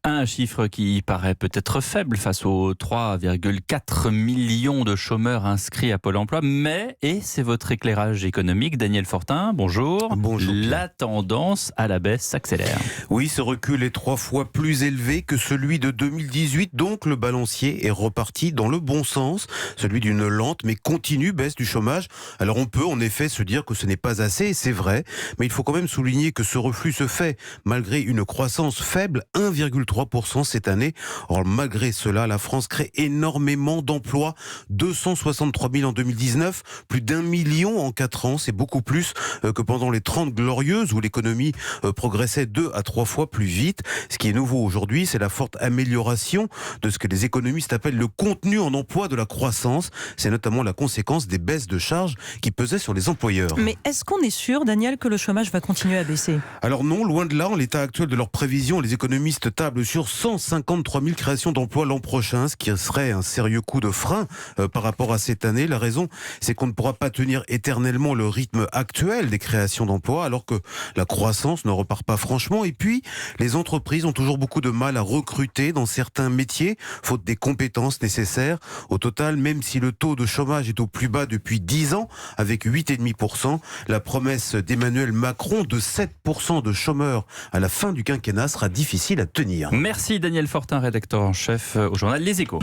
Un chiffre qui paraît peut-être faible face aux 3,4 millions de chômeurs inscrits à Pôle emploi, mais, et c'est votre éclairage économique, Daniel Fortin, bonjour. Bonjour, Pierre. La tendance à la baisse s'accélère. Oui, ce recul est 3 fois plus élevé que celui de 2018, donc le balancier est reparti dans le bon sens, celui d'une lente mais continue baisse du chômage. Alors on peut en effet se dire que ce n'est pas assez, et c'est vrai, mais il faut quand même souligner que ce reflux se fait malgré une croissance faible, 1,3% cette année. Or malgré cela, la France crée énormément d'emplois, 263 000 en 2019, plus d'1 million en 4 ans, c'est beaucoup plus que pendant les 30 glorieuses où l'économie progressait 2 à 3 fois plus vite. Ce qui est nouveau aujourd'hui, c'est la forte amélioration de ce que les économistes appellent le contenu en emploi de la croissance. C'est notamment la conséquence des baisses de charges qui pesaient sur les employeurs. Mais est-ce qu'on est sûr, Daniel, que le chômage va continuer à baisser ? Alors non, loin de là, en l'état actuel de leurs prévisions, les économistes tablent sur 153 000 créations d'emplois l'an prochain, ce qui serait un sérieux coup de frein par rapport à cette année. La raison, c'est qu'on ne pourra pas tenir éternellement le rythme actuel des créations d'emplois, alors que la croissance ne repart pas franchement. Et puis, les entreprises ont toujours beaucoup de mal à recruter dans certains métiers, faute des compétences nécessaires. Au total, même si le taux de chômage est au plus bas depuis 10 ans, avec 8,5%, la promesse d'Emmanuel Macron de 7% de chômeurs à la fin du quinquennat sera difficile à tenir. Merci Daniel Fortin, rédacteur en chef au journal Les Échos.